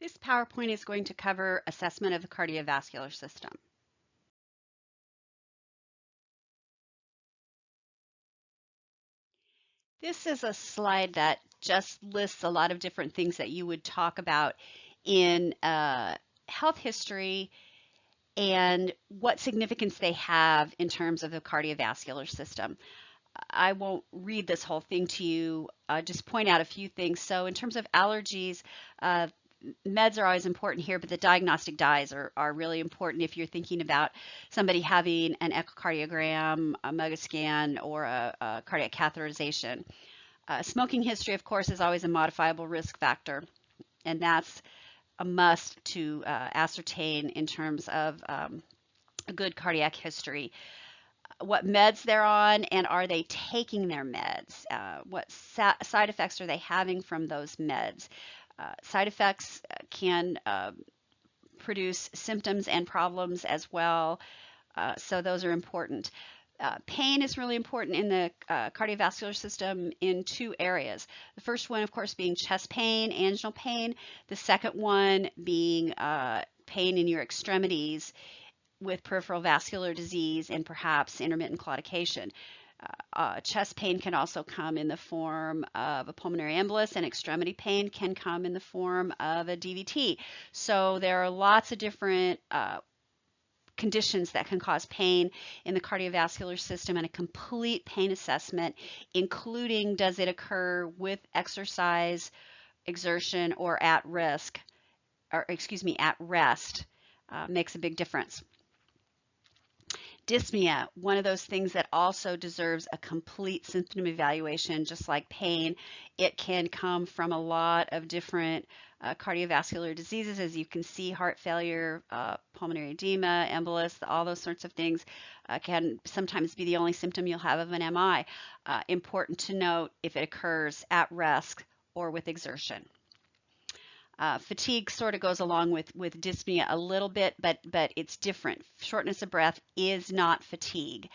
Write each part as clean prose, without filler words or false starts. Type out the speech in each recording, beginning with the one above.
This PowerPoint is going to cover assessment of the cardiovascular system. This is a slide that just lists a lot of different things that you would talk about in health history and what significance they have in terms of the cardiovascular system. I won't read this whole thing to you, just point out a few things. So in terms of allergies, uh, meds are always important here, but the diagnostic dyes are really important if you're thinking about somebody having an echocardiogram, a mega scan, or a cardiac catheterization. Smoking history, of course, is always a modifiable risk factor, and that's a must to ascertain in terms of a good cardiac history. What meds they're on, and are they taking their meds? What side effects are they having from those meds? Side effects can produce symptoms and problems as well, so those are important. Pain is really important in the cardiovascular system in two areas. The first one, of course, being chest pain, anginal pain. The second one being pain in your extremities with peripheral vascular disease and perhaps intermittent claudication. Chest pain can also come in the form of a pulmonary embolus, and extremity pain can come in the form of a DVT. So there are lots of different conditions that can cause pain in the cardiovascular system, and a complete pain assessment, including does it occur with exercise, exertion, or at risk, or excuse me, at rest, makes a big difference. Dyspnea, one of those things that also deserves a complete symptom evaluation, just like pain. It can come from a lot of different cardiovascular diseases, as you can see, heart failure, pulmonary edema, embolus, all those sorts of things can sometimes be the only symptom you'll have of an MI. Important to note if it occurs at rest or with exertion. Fatigue sort of goes along with dyspnea a little bit, but it's different. Shortness of breath is not fatigue.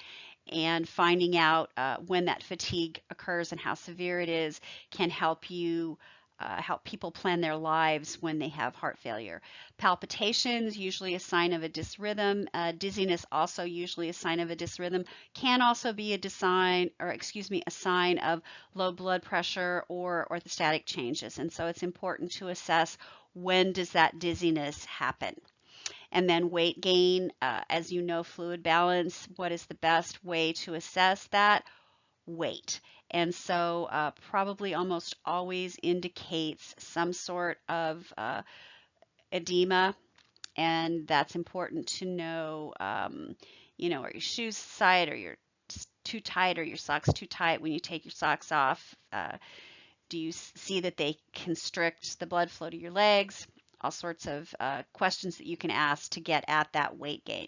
And finding out when that fatigue occurs and how severe it is can help you help people plan their lives when they have heart failure. Palpitations, usually a sign of a dysrhythm. Dizziness, also usually a sign of a dysrhythm. Can also be a sign of low blood pressure or orthostatic changes. And so it's important to assess when does that dizziness happen. And then weight gain, as you know, fluid balance. What is the best way to assess that? Weight. And so probably almost always indicates some sort of edema, and that's important to know. Are your shoes tight, or you're too tight, or your socks too tight when you take your socks off? Do you see that they constrict the blood flow to your legs? All sorts of questions that you can ask to get at that weight gain.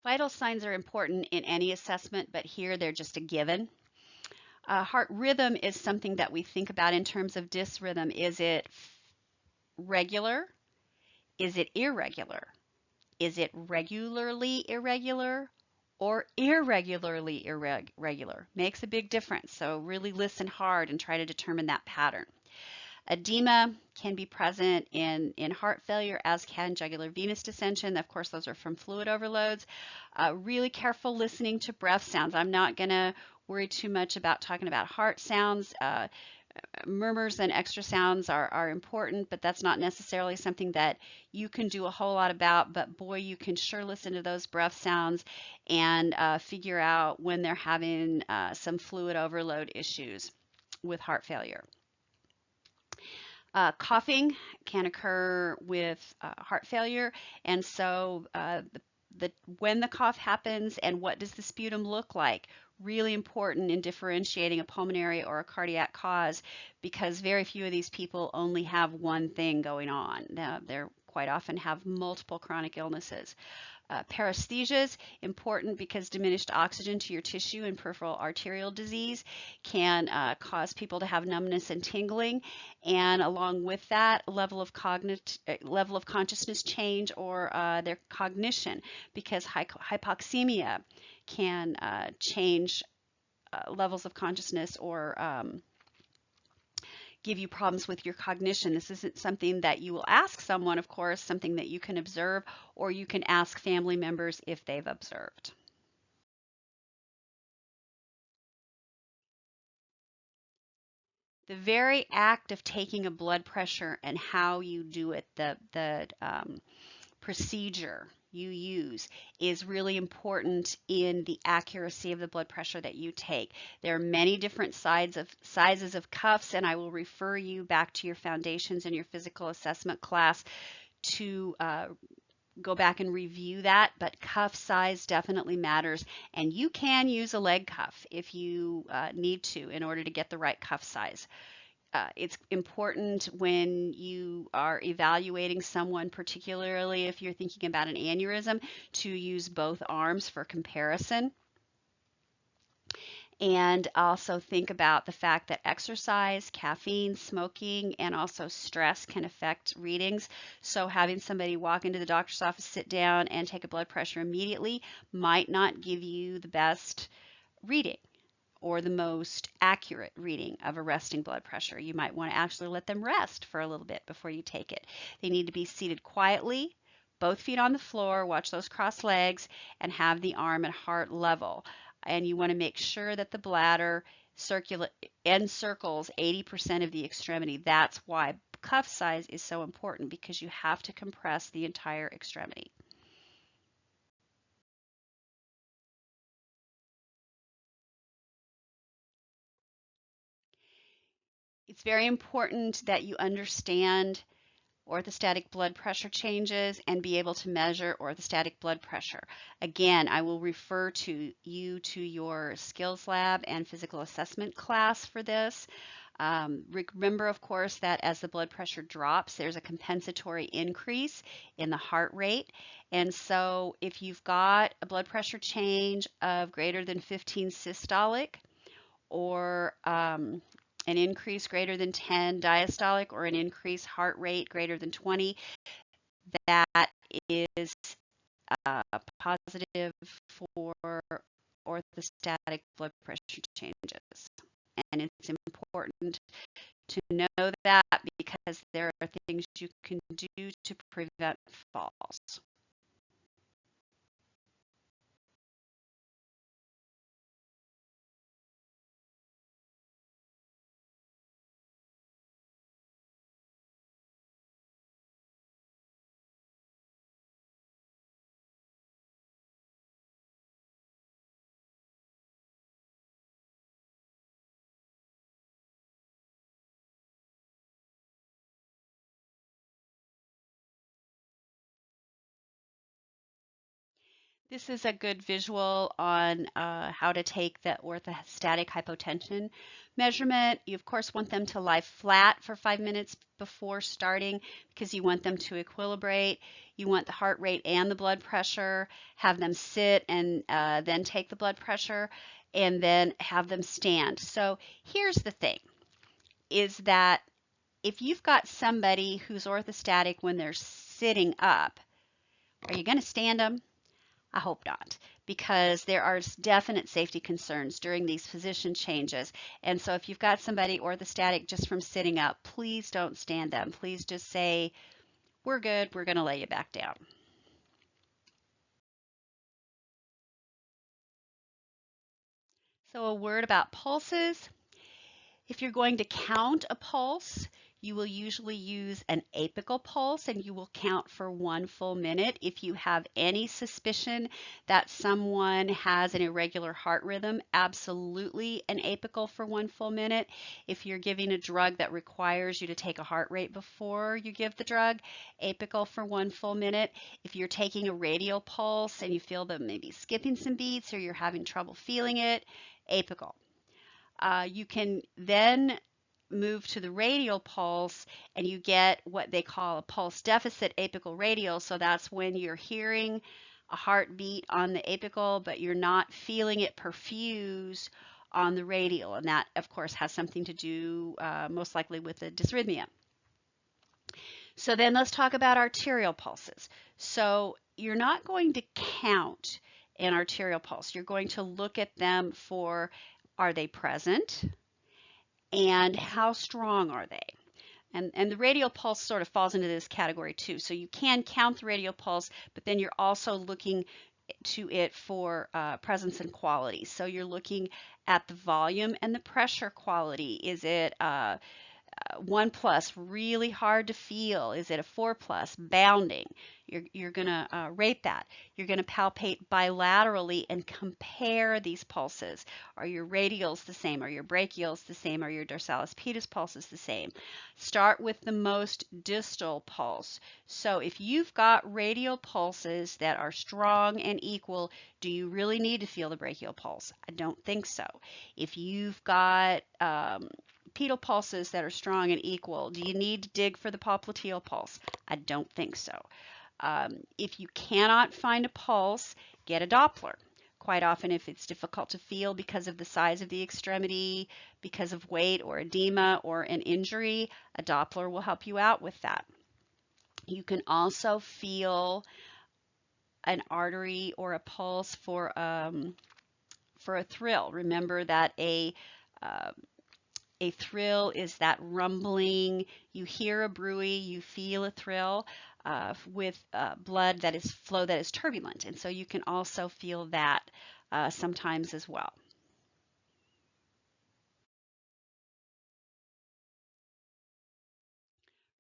Vital signs are important in any assessment, but here they're just a given. Heart rhythm is something that we think about in terms of dysrhythm. Is it regular? Is it irregular? Is it regularly irregular or irregularly irregular? Makes a big difference. So really listen hard and try to determine that pattern. Edema can be present in heart failure, as can jugular venous dissension. Of course, those are from fluid overloads. Really careful listening to breath sounds. I'm not going to worry too much about talking about heart sounds. Murmurs and extra sounds are important, but that's not necessarily something that you can do a whole lot about. But boy, you can sure listen to those breath sounds and figure out when they're having some fluid overload issues with heart failure. Coughing can occur with heart failure, and so when the cough happens and what does the sputum look like, really important in differentiating a pulmonary or a cardiac cause, because very few of these people only have one thing going on. They quite often have multiple chronic illnesses. Paresthesias, important because diminished oxygen to your tissue and peripheral arterial disease can cause people to have numbness and tingling, and along with that, level of consciousness change or their cognition, because hypoxemia can change levels of consciousness or give you problems with your cognition. This isn't something that you will ask someone, of course, something that you can observe, or you can ask family members if they've observed. The very act of taking a blood pressure and how you do it, the procedure you use is really important in the accuracy of the blood pressure that you take. There are many different sizes of cuffs, and I will refer you back to your foundations and your physical assessment class to go back and review that, but cuff size definitely matters, and you can use a leg cuff if you need to in order to get the right cuff size. It's important when you are evaluating someone, particularly if you're thinking about an aneurysm, to use both arms for comparison. And also think about the fact that exercise, caffeine, smoking, and also stress can affect readings. So having somebody walk into the doctor's office, sit down, and take a blood pressure immediately might not give you the best reading or the most accurate reading of a resting blood pressure. You might want to actually let them rest for a little bit before you take it. They need to be seated quietly, both feet on the floor, watch those crossed legs, and have the arm and heart level. And you want to make sure that the bladder encircles 80% of the extremity. That's why cuff size is so important, because you have to compress the entire extremity. It's very important that you understand orthostatic blood pressure changes and be able to measure orthostatic blood pressure. Again, I will refer to you to your skills lab and physical assessment class for this. Remember, of course, that as the blood pressure drops, there's a compensatory increase in the heart rate. And so if you've got a blood pressure change of greater than 15 systolic, or an increase greater than 10 diastolic, or an increased heart rate greater than 20, that is positive for orthostatic blood pressure changes. And it's important to know that, because there are things you can do to prevent falls. This is a good visual on how to take the orthostatic hypotension measurement. You, of course, want them to lie flat for 5 minutes before starting, because you want them to equilibrate. You want the heart rate and the blood pressure. Have them sit and then take the blood pressure, and then have them stand. So here's the thing, is that if you've got somebody who's orthostatic when they're sitting up, are you going to stand them? I hope not, because there are definite safety concerns during these position changes. And so if you've got somebody orthostatic just from sitting up, please don't stand them. Please just say, we're good, we're going to lay you back down. So a word about pulses. If you're going to count a pulse, you will usually use an apical pulse, and you will count for 1 full minute. If you have any suspicion that someone has an irregular heart rhythm, absolutely an apical for 1 full minute. If you're giving a drug that requires you to take a heart rate before you give the drug, apical for 1 full minute. If you're taking a radial pulse and you feel them maybe skipping some beats, or you're having trouble feeling it, apical. You can then move to the radial pulse, and you get what they call a pulse deficit apical radial. So that's when you're hearing a heartbeat on the apical, but you're not feeling it perfuse on the radial. And that, of course, has something to do most likely with the dysrhythmia. So then let's talk about arterial pulses. So you're not going to count an arterial pulse. You're going to look at them for Are they present? And how strong are they? And the radial pulse sort of falls into this category too. So you can count the radial pulse, but then you're also looking to it for presence and quality. So you're looking at the volume and the pressure quality. Is it 1 plus, really hard to feel? Is it a 4 plus, bounding? You're going to rate that. You're going to palpate bilaterally and compare these pulses. Are your radials the same? Are your brachials the same? Are your dorsalis pedis pulses the same? Start with the most distal pulse. So if you've got radial pulses that are strong and equal, do you really need to feel the brachial pulse? I don't think so. If you've got pedal pulses that are strong and equal, do you need to dig for the popliteal pulse? I don't think so. If you cannot find a pulse, get a Doppler. Quite often, if it's difficult to feel because of the size of the extremity, because of weight or edema or an injury, a Doppler will help you out with that. You can also feel an artery or a pulse for a thrill. Remember that a thrill is that rumbling. You hear a bruit, you feel a thrill with blood that is flow that is turbulent. And so you can also feel that sometimes as well.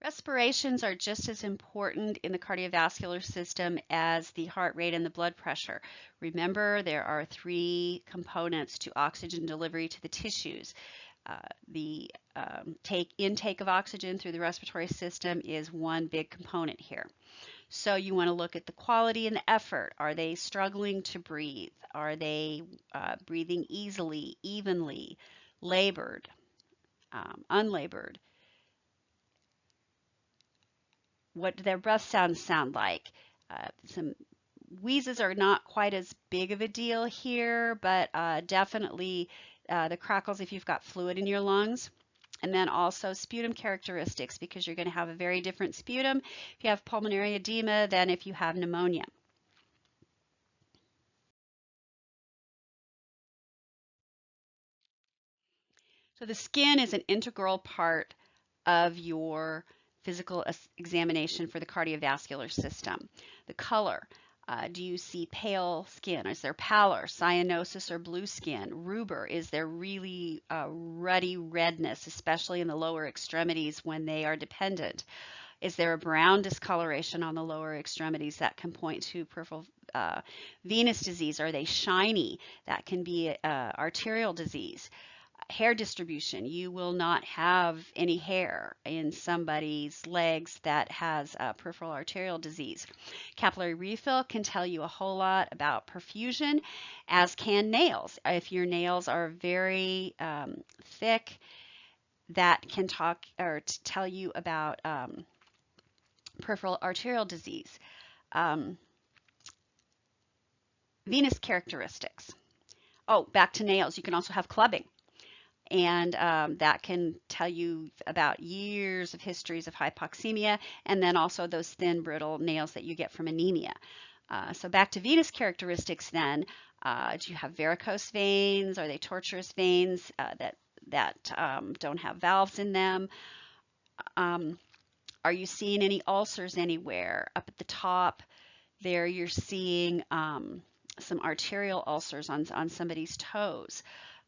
Respirations are just as important in the cardiovascular system as the heart rate and the blood pressure. Remember, there are 3 components to oxygen delivery to the tissues. The intake of oxygen through the respiratory system is one big component here. So you want to look at the quality and the effort. Are they struggling to breathe? Are they breathing easily, evenly, labored, unlabored? What do their breath sounds sound like? Some wheezes are not quite as big of a deal here, but definitely the crackles if you've got fluid in your lungs. And then also sputum characteristics, because you're going to have a very different sputum if you have pulmonary edema than if you have pneumonia. So the skin is an integral part of your physical examination for the cardiovascular system. The color, do you see pale skin? Is there pallor, cyanosis, or blue skin? Rubor, is there really ruddy redness, especially in the lower extremities when they are dependent? Is there a brown discoloration on the lower extremities that can point to peripheral venous disease? Are they shiny? That can be arterial disease. Hair distribution. You will not have any hair in somebody's legs that has peripheral arterial disease. Capillary refill can tell you a whole lot about perfusion, as can nails. If your nails are very thick, that can talk or tell you about peripheral arterial disease. Venous characteristics. Oh, back to nails. You can also have clubbing. And that can tell you about years of histories of hypoxemia, and then also those thin, brittle nails that you get from anemia. So back to venous characteristics then. Do you have varicose veins? Are they tortuous veins that don't have valves in them? Are you seeing any ulcers anywhere? Up at the top there, you're seeing some arterial ulcers on somebody's toes.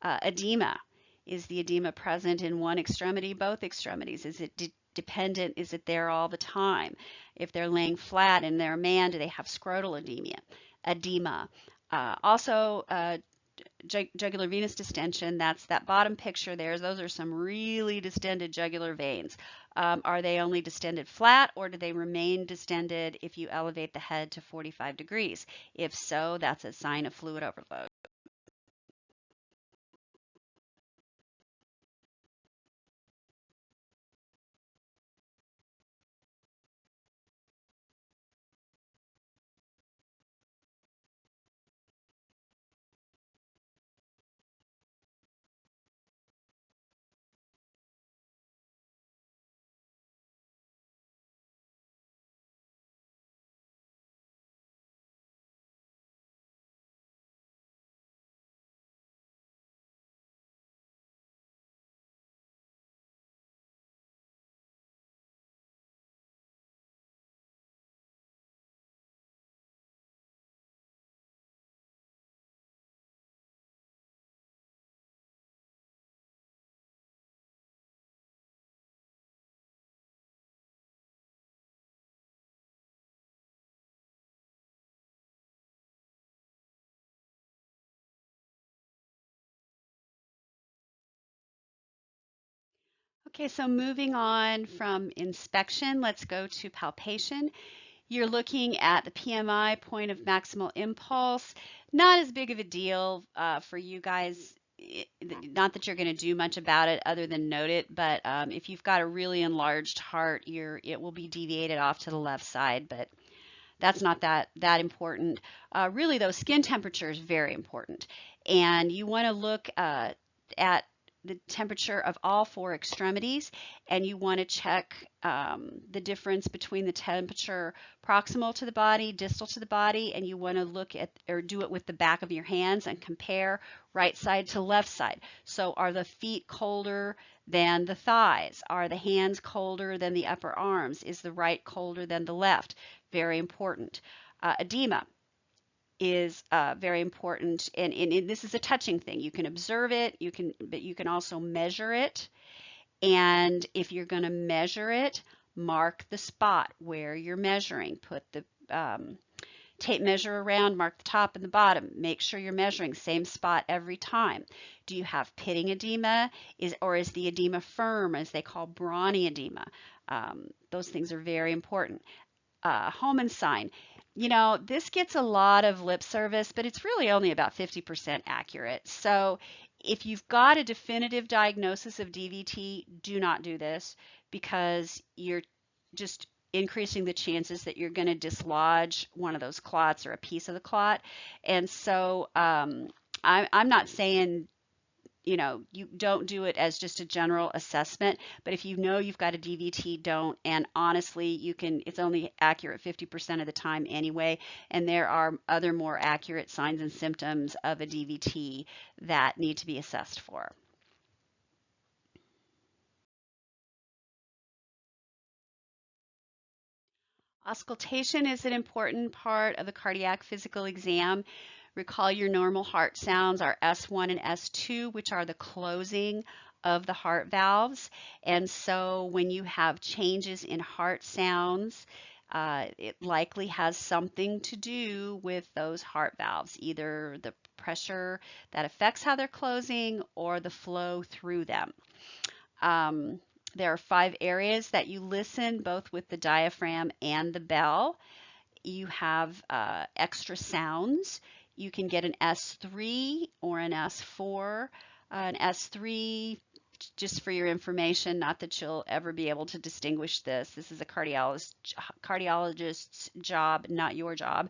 Edema. Is the edema present in one extremity, both extremities? Is it dependent? Is it there all the time? If they're laying flat and they're a man, do they have scrotal edema? Also, jugular venous distension, that's that bottom picture there. Those are some really distended jugular veins. Are they only distended flat, or do they remain distended if you elevate the head to 45 degrees? If so, that's a sign of fluid overload. Okay, so moving on from inspection, let's go to palpation. You're looking at the PMI, point of maximal impulse. Not as big of a deal for you guys. Not that you're going to do much about it other than note it, but if you've got a really enlarged heart, it will be deviated off to the left side, but that's not that important. Really, though, skin temperature is very important, and you want to look at the temperature of all four extremities, and you want to check the difference between the temperature proximal to the body, distal to the body, and you want to look at or do it with the back of your hands and compare right side to left side. So are the feet colder than the thighs? Are the hands colder than the upper arms? Is the right colder than the left? Very important. Edema is very important, and this is a touching thing. You can observe it, but you can also measure it. And if you're going to measure it, mark the spot where you're measuring. Put the tape measure around, mark the top and the bottom. Make sure you're measuring same spot every time. Do you have pitting edema, or is the edema firm, as they call brawny edema? Those things are very important. Homan sign. You know, this gets a lot of lip service, but it's really only about 50% accurate. So if you've got a definitive diagnosis of DVT, do not do this, because you're just increasing the chances that you're going to dislodge one of those clots or a piece of the clot. And so I'm not saying, you know, you don't do it as just a general assessment, but if you know you've got a DVT, don't. And honestly, it's only accurate 50% of the time anyway, and there are other more accurate signs and symptoms of a DVT that need to be assessed for. Auscultation is an important part of the cardiac physical exam. Recall your normal heart sounds are S1 and S2, which are the closing of the heart valves. And so when you have changes in heart sounds, it likely has something to do with those heart valves, either the pressure that affects how they're closing or the flow through them. There are 5 areas that you listen, both with the diaphragm and the bell. You have extra sounds. You can get an S3 or an S4. An S3, just for your information, not that you'll ever be able to distinguish this. This is a cardiologist's job, not your job.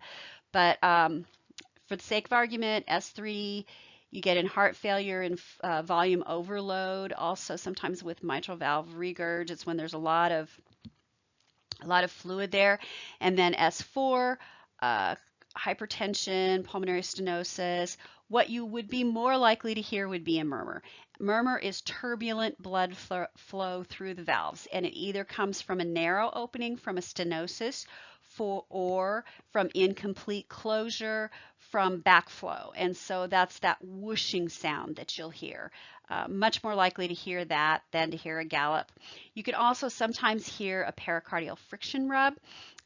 But for the sake of argument, S3, you get in heart failure and volume overload. Also, sometimes with mitral valve regurg, it's when there's a lot of fluid there. And then S4, hypertension, pulmonary stenosis. What you would be more likely to hear would be a murmur. Murmur is turbulent blood flow through the valves, and it either comes from a narrow opening from a stenosis or from incomplete closure from backflow. And so that's that whooshing sound that you'll hear. Much more likely to hear that than to hear a gallop. You can also sometimes hear a pericardial friction rub.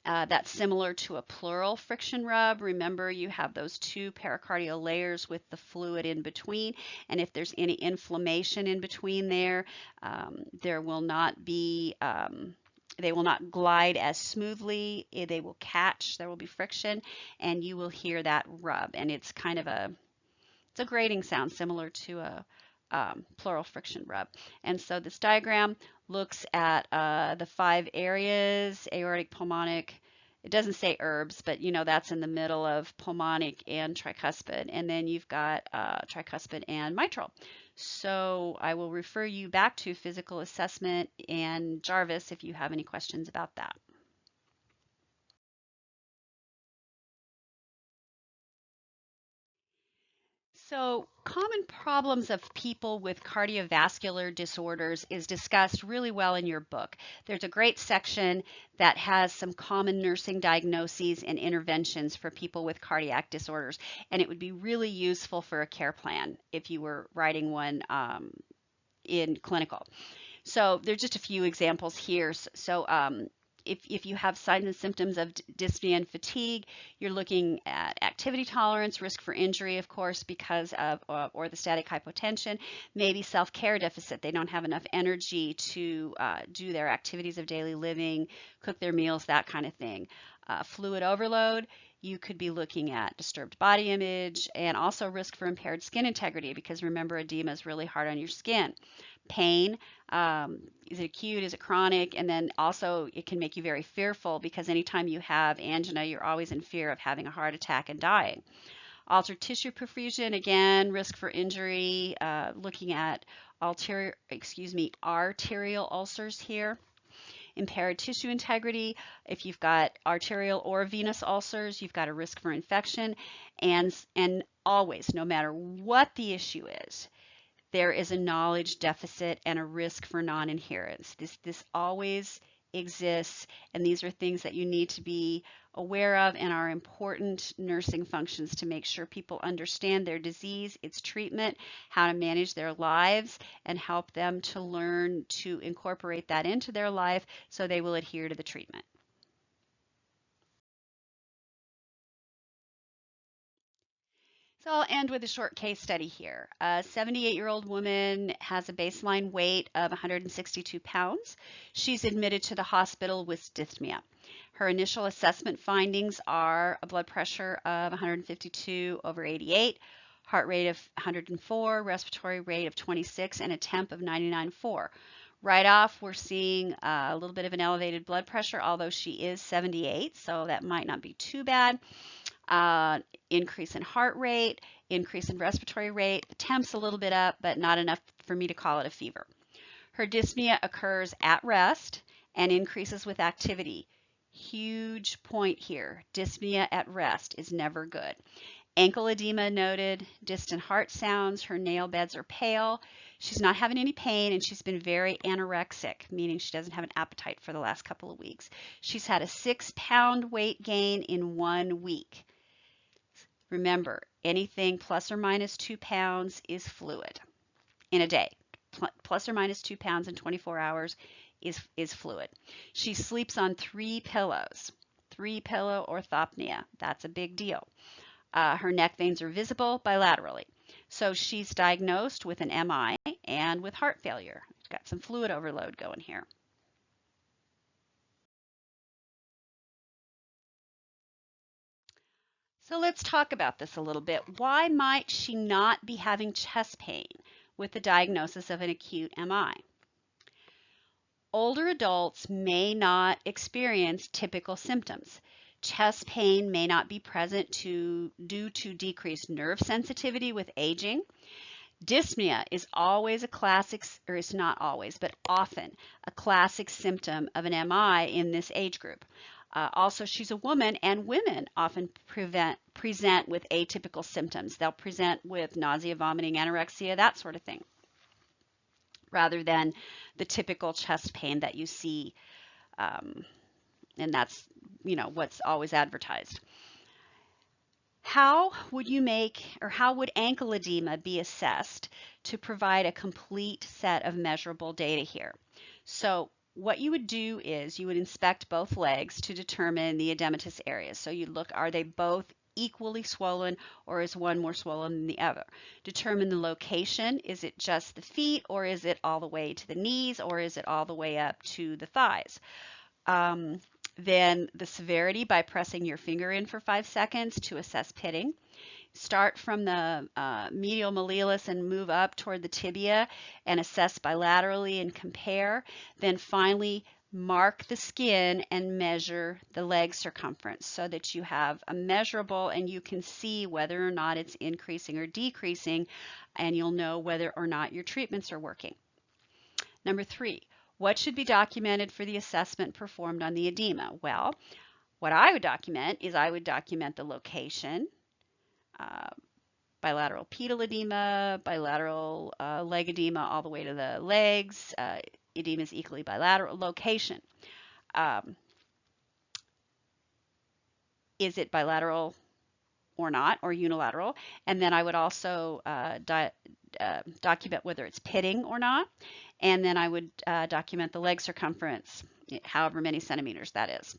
That's similar to a pleural friction rub. Remember, you have those 2 pericardial layers with the fluid in between, and if there's any inflammation in between there, there will not be they will not glide as smoothly. They will catch. There will be friction, and you will hear that rub. And it's kind of a grating sound similar to a pleural friction rub. And so this diagram looks at the 5 areas: aortic, pulmonic. It doesn't say herbs, but you know that's in the middle of pulmonic and tricuspid. And then you've got tricuspid and mitral. So I will refer you back to physical assessment and Jarvis if you have any questions about that. So, common problems of people with cardiovascular disorders is discussed really well in your book. There's a great section that has some common nursing diagnoses and interventions for people with cardiac disorders, and it would be really useful for a care plan if you were writing one in clinical. So, there's just a few examples here. So, if you have signs and symptoms of dyspnea and fatigue, you're looking at activity tolerance, risk for injury, of course, because of orthostatic hypotension, maybe self-care deficit. They don't have enough energy to do their activities of daily living, cook their meals, that kind of thing. Fluid overload, you could be looking at disturbed body image and also risk for impaired skin integrity, because remember, edema is really hard on your skin. Pain, is it acute, is it chronic? And then also it can make you very fearful, because anytime you have angina, you're always in fear of having a heart attack and dying. Altered tissue perfusion, again, risk for injury, looking at arterial ulcers here. Impaired tissue integrity, if you've got arterial or venous ulcers, you've got a risk for infection. And always, no matter what the issue is, there is a knowledge deficit and a risk for non-adherence. This always exists, and these are things that you need to be aware of and are important nursing functions to make sure people understand their disease, its treatment, how to manage their lives, and help them to learn to incorporate that into their life so they will adhere to the treatment. So I'll end with a short case study here. A 78-year-old woman has a baseline weight of 162 pounds. She's admitted to the hospital with dyspnea. Her initial assessment findings are a blood pressure of 152 over 88, heart rate of 104, respiratory rate of 26, and a temp of 99.4. Right off, we're seeing a little bit of an elevated blood pressure, although she is 78, so that might not be too bad. Increase in heart rate, increase in respiratory rate. The temp's a little bit up, but not enough for me to call it a fever. Her dyspnea occurs at rest and increases with activity. Huge point here. Dyspnea at rest is never good. Ankle edema noted, distant heart sounds, her nail beds are pale. She's not having any pain, and she's been very anorexic, meaning she doesn't have an appetite for the last couple of weeks. She's had a 6-pound weight gain in 1 week. Remember, anything plus or minus 2 pounds is fluid in a day. Plus or minus 2 pounds in 24 hours is fluid. She sleeps on 3 pillows. 3-pillow orthopnea. That's a big deal. Her neck veins are visible bilaterally. So she's diagnosed with an MI and with heart failure. Got some fluid overload going here. So let's talk about this a little bit. Why might she not be having chest pain with the diagnosis of an acute MI? Older adults may not experience typical symptoms. Chest pain may not be present due to decreased nerve sensitivity with aging. Dyspnea is always a classic, or it's not always, but often a classic symptom of an MI in this age group. Also, she's a woman, and women often present with atypical symptoms. They'll present with nausea, vomiting, anorexia, that sort of thing, rather than the typical chest pain that you see, and that's what's always advertised. How would ankle edema be assessed to provide a complete set of measurable data here? So what you would do is you would inspect both legs to determine the edematous areas. So you look, are they both equally swollen, or is one more swollen than the other? Determine the location. Is it just the feet, or is it all the way to the knees, or is it all the way up to the thighs? Then the severity by pressing your finger in for 5 seconds to assess pitting. Start from the medial malleolus and move up toward the tibia and assess bilaterally and compare. Then finally mark the skin and measure the leg circumference so that you have a measurable and you can see whether or not it's increasing or decreasing, and you'll know whether or not your treatments are working. Number 3, what should be documented for the assessment performed on the edema? Well, what I would document is I would document the location, bilateral pedal edema, bilateral leg edema all the way to the legs. Edema is equally bilateral. Location. Is it bilateral or not, or unilateral. And then I would also document whether it's pitting or not. And then I would document the leg circumference, however many centimeters that is.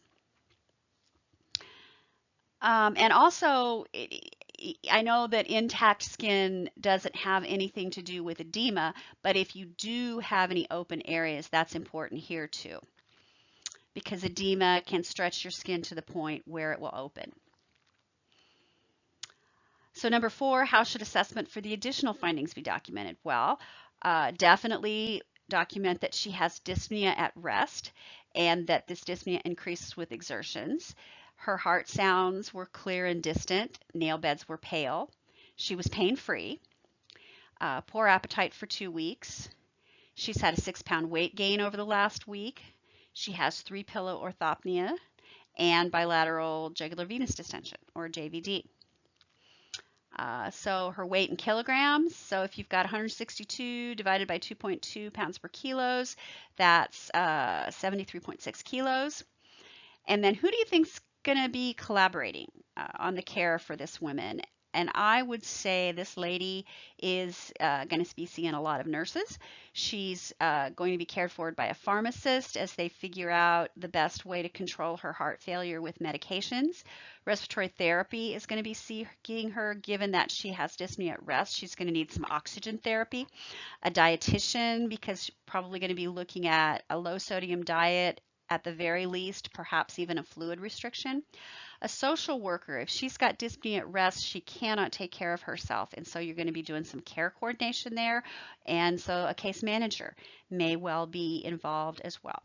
And also, I know that intact skin doesn't have anything to do with edema, but if you do have any open areas, that's important here too, because edema can stretch your skin to the point where it will open. So number 4, how should assessment for the additional findings be documented? Well, definitely document that she has dyspnea at rest and that this dyspnea increases with exertions. Her heart sounds were clear and distant. Nail beds were pale. She was pain-free. Poor appetite for 2 weeks. She's had a 6-pound weight gain over the last week. She has 3-pillow orthopnea and bilateral jugular venous distension, or JVD. So her weight in kilograms, so if you've got 162 divided by 2.2 pounds per kilos, that's 73.6 kilos. And then who do you think's going to be collaborating on the care for this woman? And I would say this lady is going to be seeing a lot of nurses. She's going to be cared for by a pharmacist as they figure out the best way to control her heart failure with medications. Respiratory therapy is going to be seeing her, given that she has dyspnea at rest. She's going to need some oxygen therapy. A dietitian, because she's probably going to be looking at a low sodium diet at the very least, perhaps even a fluid restriction. A social worker, if she's got dyspnea at rest, she cannot take care of herself, and so you're going to be doing some care coordination there, and so a case manager may well be involved as well.